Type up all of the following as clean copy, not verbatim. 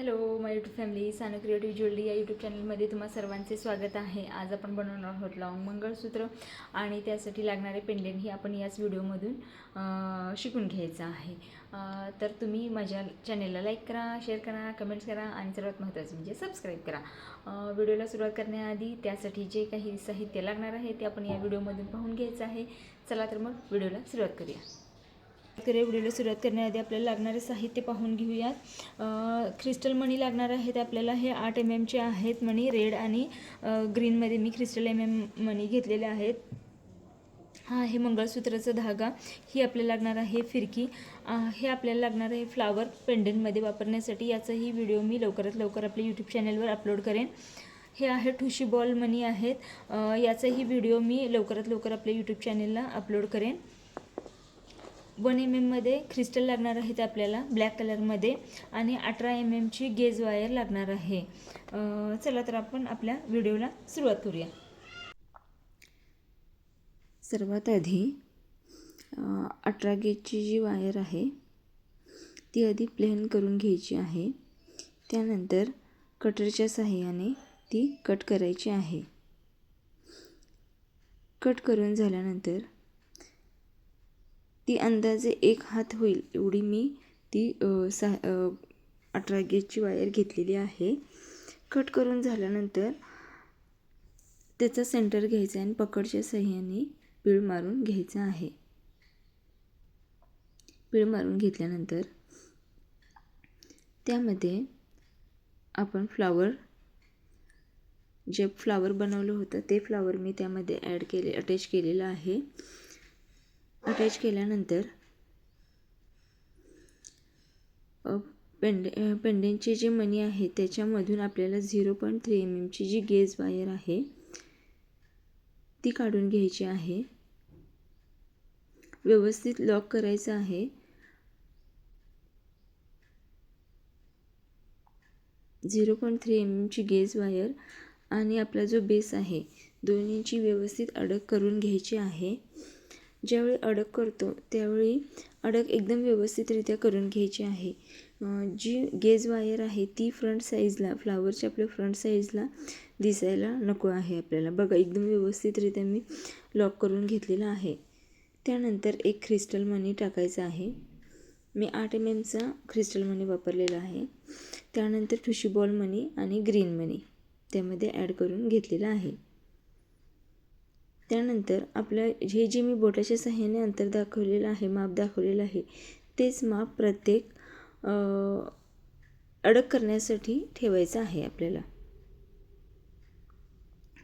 Hello my YouTube family, Sanu creative jewellery या YouTube चॅनलमध्ये तुम्हा सर्वांचे स्वागत आहे। आज आपण बनवणार आहोत लॉंग मंगळसूत्र आणि त्यासाठी लागणारे पेंडेंट ही आपण याच व्हिडिओमधून शिकून घ्यायचं आहे। तर तुम्ही माझ्या चॅनलला लाईक करा, शेअर करा, कमेंट्स करा आणि सर्वात महत्त्वाचं म्हणजे सबस्क्राईब करा। व्हिडिओला सुरुवात करण्याआधी त्यासाठी जे काही साहित्य लागणार आहे ते आपण या व्हिडिओमधून पाहून घ्यायचं आहे। चला तर मग व्हिडिओला सुरुवात करूया। व्हिडिओला सुरुवात करण्याआधी आपल्याला लागणारे साहित्य पाहून घेऊयात। क्रिस्टल मणी लागणार आहेत आपल्याला। हे 8 mm चे आहेत मणी, रेड आणि ग्रीनमध्ये मी क्रिस्टल मणी घेतलेले आहेत। हा आहे मंगळसूत्राचा धागा, ही आपल्याला लागणार आहे फिरकी। हे आपल्याला लागणार आहे फ्लावर पेंडंटमध्ये वापरण्यासाठी। याचाही व्हिडिओ मी लवकरात लवकर आपल्या यूट्यूब चॅनलवर अपलोड करेन। हे आहे ठुशी बॉल मणी आहेत, याचाही व्हिडिओ मी लवकरात लवकर आपल्या यूट्यूब चॅनलला अपलोड करेन। 1 mm मध्ये क्रिस्टल लागणार आहेत आपल्याला ब्लॅक कलरमध्ये आणि 18 mm ची गेज वायर लागणार आहे। चला तर आपण आपल्या व्हिडिओला सुरुवात करूया। सर्वात आधी 18 गेजची जी वायर आहे ती आधी प्लेन करून घ्यायची आहे। त्यानंतर कटरच्या सहाय्याने ती कट करायची आहे। कट करून झाल्यानंतर ती अंदाजे 1 हात होईल एवढी मी ती 18 गेजची वायर घेतलेली आहे। कट करून झाल्यानंतर त्याचा सेंटर घ्यायचा आणि पकडच्या सहाय्याने पीळ मारून घ्यायचा आहे। पीळ मारून घेतल्यानंतर त्यामध्ये आपण जे फ्लावर बनवलं होतं ते फ्लावर मी त्यामध्ये अटॅच केलेलं आहे। अटॅच केल्यानंतर पेंडेंटचे जे मणी आहे त्याच्यामधून आपल्याला 0.3 mm ची जी गेज वायर आहे ती काढून घ्यायची आहे। व्यवस्थित लॉक करायचं आहे। 0.3 mm ची गेज वायर आणि आपला जो बेस आहे दोन्हींची व्यवस्थित अडक करून घ्यायची आहे। ज्यावेळी अडक करतो त्यावेळी अडक एकदम व्यवस्थितरित्या करून घ्यायची आहे। जी गेज वायर आहे ती फ्रंट साईजला, फ्लावरच्या आपल्या फ्रंट साईजला दिसायला नको आहे आपल्याला। बघा, एकदम व्यवस्थितरित्या मी लॉक करून घेतलेला आहे। त्यानंतर एक क्रिस्टल मणी टाकायचा आहे। मी 8 mm चा क्रिस्टल मणी वापरलेला आहे। त्यानंतर ठुशी बॉल मणी आणि ग्रीन मणी त्यामध्ये ॲड करून घेतलेला आहे। त्यानंतर आपलं जे मी बोटाच्या सहाय्याने अंतर दाखवलेलं आहे, माप दाखवलेलं आहे, तेच माप प्रत्येक अडक करण्यासाठी ठेवायचं आहे आपल्याला।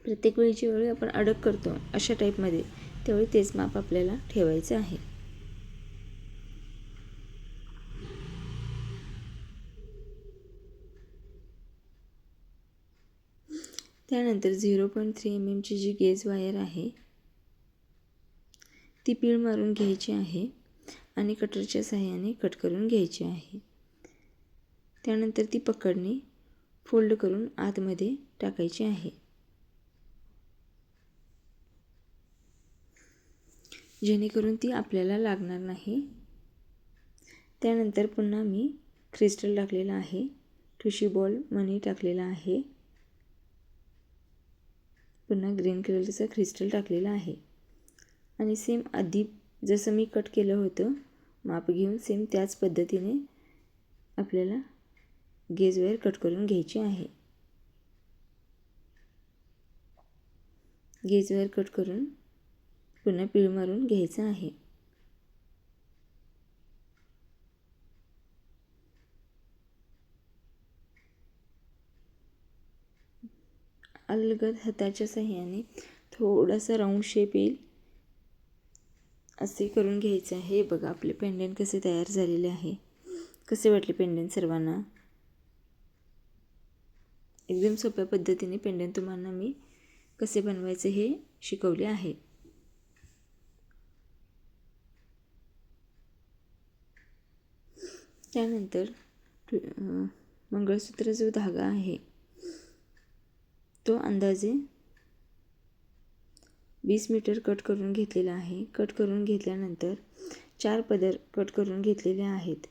प्रत्येक वेळीची वेळी आपण अडक करतो अशा टाईपमध्ये, त्यावेळी तेच माप आपल्याला ठेवायचं आहे। त्यानंतर 0.3 mm ची जी गेज वायर आहे ती पीळ मारून घ्यायची आहे आणि कटरच्या सहाय्याने कट करून घ्यायची आहे। त्यानंतर ती पकडणी फोल्ड करून आतमध्ये टाकायची आहे, जेणेकरून ती आपल्याला लागणार नाही। त्यानंतर पुन्हा मी क्रिस्टल टाकलेला आहे, ठुशी बॉल मणी टाकलेला आहे, पुन्हा ग्रीन कलरचा क्रिस्टल टाकलेला आहे आणि सेम आधी जसं मी कट केलं होतं माप घेऊन सेम त्याच पद्धतीने आपल्याला गेज वायर कट करून घ्यायची आहे। गेज वायर कट करून पुन्हा पीळ मारून घ्यायचं आहे। अलगद हाताच्या सहाय्याने थोडासा राऊंड शेप येईल असे करून घ्यायचं आहे। बघा, आपले पेंडेंट कसे तयार झालेले आहे। कसे वाटले पेंडेंट सर्वांना? एकदम सोप्या पद्धतीने पेंडेंट तुम्हाला मी कसे बनवायचे हे शिकवले आहे। त्यानंतर मंगळसूत्र जो धागा आहे तो अंदाजे 20 मीटर कट करून घेतलेला आहे। कट करून घेतल्यानंतर 4 पदर कट करून घेतलेले आहेत।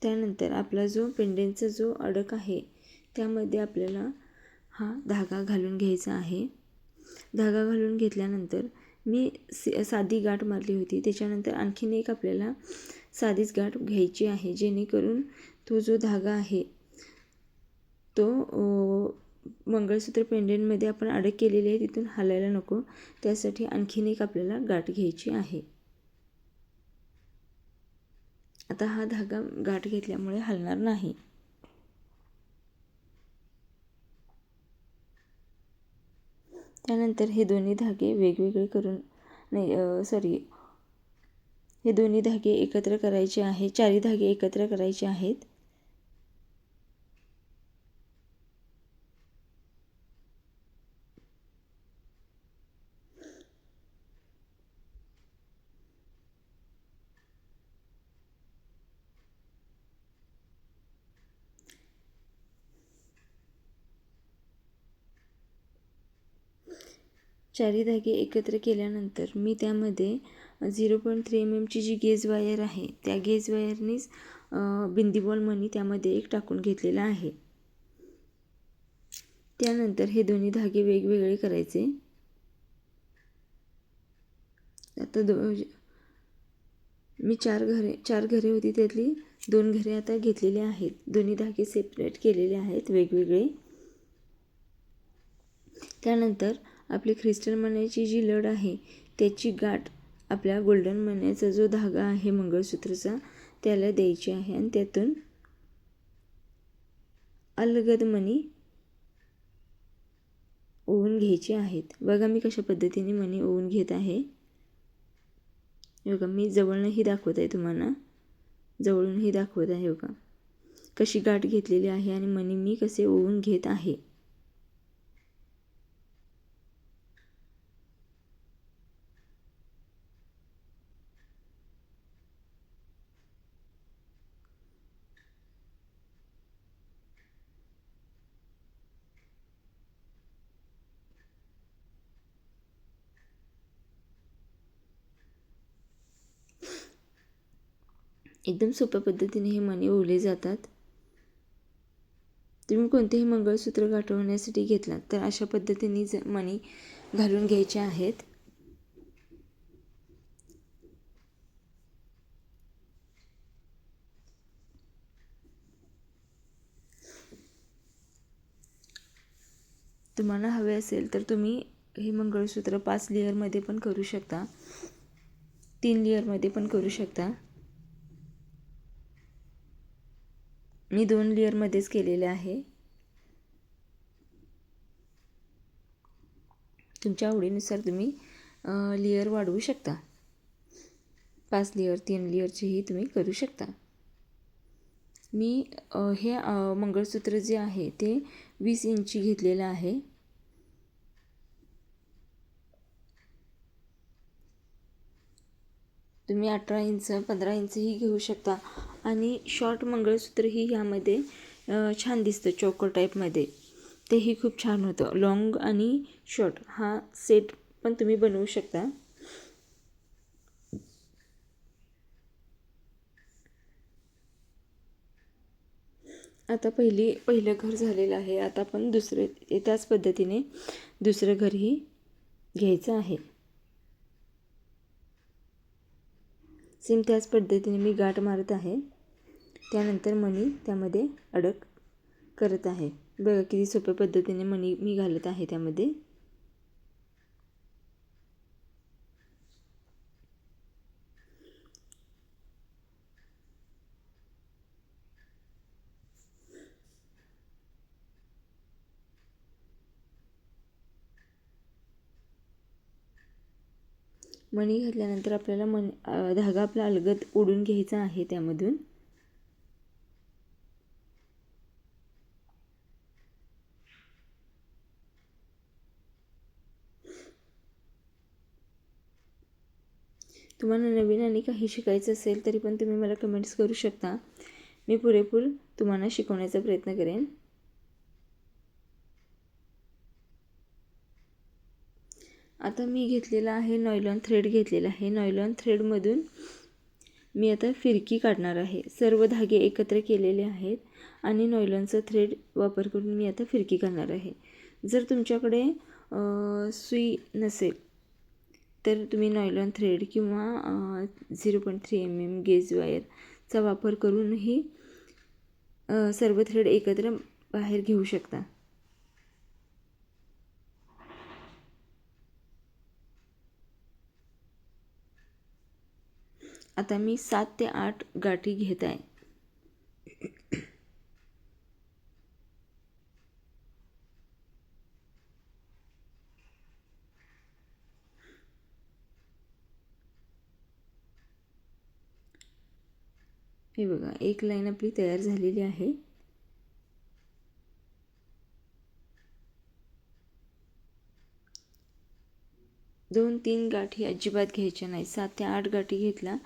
त्यानंतर आपला जो पेंडेंटचा जो अडक आहे त्यामध्ये आपल्याला हा धागा घालून घ्यायचा आहे. धागा घालून घेतल्यानंतर मी साधी गाठ मारली होती, त्याच्यानंतर आणखीन एक आपल्याला साधीच गाठ घ्यायची आहे, जेणेकरून तो जो धागा आहे तो मंगळसूत्र पेंडेंटमध्ये आपण अडक केलेली आहे तिथून हलायला नको, त्यासाठी आणखीन एक आपल्याला गाठ घ्यायची आहे. आता हा धागा गाठ घेतल्यामुळे हलणार नाही. त्यानंतर हे दोन्ही धागे वेगवेगळे करून हे दोन्ही धागे एकत्र करायचे आहे. चारी धागे एकत्र करायचे आहेत. चारी धागे एकत्र केल्यानंतर मी त्यामध्ये 0.3 mm ची जी गेज वायर आहे त्या गेज वायरनीच बिंदीबॉल मणी त्यामध्ये एक टाकून घेतलेला आहे. त्यानंतर हे दोन्ही धागे वेगवेगळे करायचे. आता मी चार घरे होती त्यातली 2 घरे आता घेतलेली आहेत. दोन्ही धागे सेपरेट केलेले आहेत वेगवेगळे. त्यानंतर आपली ख्रिस्टल मण्याची जी लड आहे त्याची गाठ आपल्या गोल्डन मण्याचा जो धागा आहे मंगळसूत्रचा त्याला द्यायची आहे आणि त्यातून अलगद मणी ओवून घ्यायचे आहेत. बघा मी कशा पद्धतीने मणी ओवून घेत आहे. बघा मी जवळूनही दाखवत आहे तुम्हाला, जवळूनही दाखवत आहे. बघा कशी गाठ घेतलेली आहे आणि मणी मी कसे ओवून घेत आहे. एकदम सोप्या पद्धतीने हे मणी ओवले जातात. तुम्ही कोणतेही मंगळसूत्र गाठवण्यासाठी घेतलात तर अशा पद्धतीने मणी घालून घ्यायचे आहेत. तुम्हाला हवे असेल तर तुम्ही हे मंगळसूत्र 5 लेअरमध्ये पण करू शकता, 3 लेअरमध्ये पण करू शकता. मी 2 लेअरमध्येच केलेले आहे. तुमच्या आवडीनुसार तुम्ही लेअर वाढवू शकता. 5 लेअर 3 लेअरचेही तुम्ही करू शकता. मी हे मंगळसूत्र जे आहे ते 20 इंची घेतलेलं आहे. तुम्ही 18 इंच 15 इंचही घेऊ शकता आणि शॉर्ट मंगळसूत्रही ह्यामध्ये छान दिसतं चोकर टाईपमध्ये, तेही खूप छान होतं. लॉंग आणि शॉर्ट हा सेट पण तुम्ही बनवू शकता. आता पहिलं घर झालेलं आहे. आता आपण त्याच पद्धतीने दुसरं घरही घ्यायचं आहे. सेम त्याच पद्धतीने मी गाठ मारत आहे. त्यानंतर मणी त्यामध्ये अडक करत आहे. बघा किती सोप्या पद्धतीने मणी मी घालत आहे त्यामध्ये. मणी घातल्यानंतर आपल्याला धागा आपला अलगद ओढून घ्यायचा आहे त्यामधून. तुम्हाला नवीन आणि काही शिकायचं असेल तरी पण तुम्ही मला कमेंट्स करू शकता. मी पुरेपूर तुम्हाला शिकवण्याचा प्रयत्न करेन. आता मी घेतलेला आहे नॉयलॉन थ्रेड घेतलेला आहे. नॉयलॉन थ्रेडमधून मी आता फिरकी काढणार आहे. सर्व धागे एकत्र केलेले आहेत आणि नॉयलॉनचा थ्रेड वापर करून मी आता फिरकी करणार आहे. जर तुमच्याकडे सुई नसेल तर तुम्ही नॉयलॉन थ्रेड किंवा 0.3 mm गेज वायरचा वापर करूनही सर्व थ्रेड एकत्र बाहेर घेऊ शकता. आता मी 7 ते 8 गाठी घेत आहे. हे बघा, एक लाईन आपली तयार झालेली आहे. दोन तीन गाठी अजिबात घ्यायच्या नाही. 7 ते 8 गाठी घेतला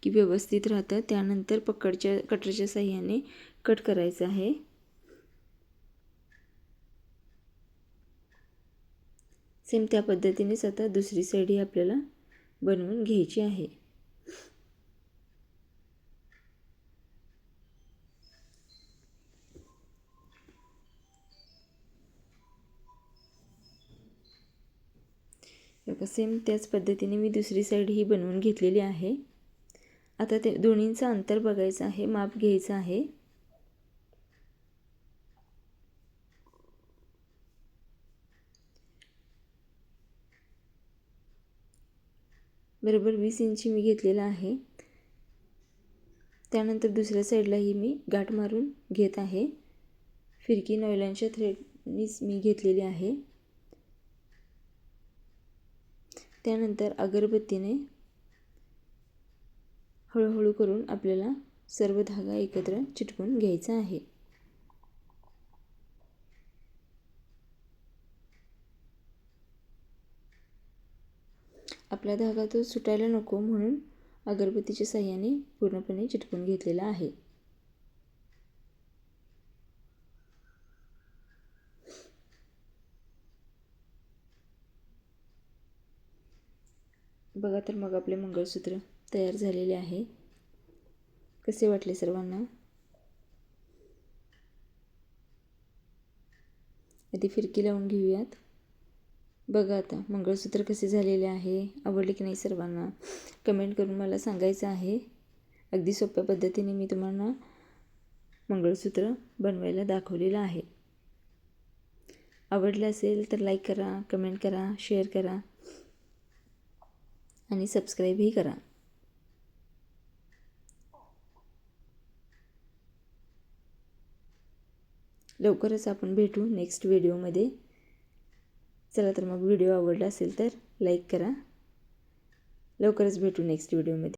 की व्यवस्थित राहतं. त्यानंतर कटरच्या साहाय्याने कट करायचं आहे. सेम त्या पद्धतीनेच आता दुसरी साईड ही आपल्याला बनवून घ्यायची आहे. बघा, सेम त्याच पद्धतीने मी दुसरी साईड ही बनवून घेतलेली आहे. आता ते दोन्हींचं अंतर बघायचं आहे, माप घ्यायचं आहे. बरोबर 20 इंची मी घेतलेला आहे. त्यानंतर दुसऱ्या साईडलाही मी गाठ मारून घेत आहे. फिरकी नॉयलॉनच्या थ्रेडनीच मी घेतलेली आहे. त्यानंतर अगरबत्तीने हळूहळू करून आपल्याला सर्व धागा एकत्र चिटकवून घ्यायचा आहे. आपला धागा तो सुटायला नको म्हणून अगरबत्तीच्या साहाय्याने पूर्णपणे चिटकवून घेतलेला आहे. बघा, तर मग आपले मंगळसूत्र तयार झालेले आहे. कसे वाटले सर्वांना? आधी फिरकी लावून घेऊयात. बघा आता मंगळसूत्र कसे झालेले आहे, आवडले की नाही सर्वांना कमेंट करून मला सांगायचं आहे. अगदी सोप्या पद्धतीने मी तुम्हाला मंगळसूत्र बनवायला दाखवलेलं आहे. आवडलं असेल तर लाईक करा, कमेंट करा, शेअर करा आणि सबस्क्राईबही करा. लवकरच आपण भेटू नेक्स्ट व्हिडिओमध्ये. चला तर मग, व्हिडिओ आवडला असेल तर लाईक करा. लवकरच भेटू नेक्स्ट व्हिडिओमध्ये.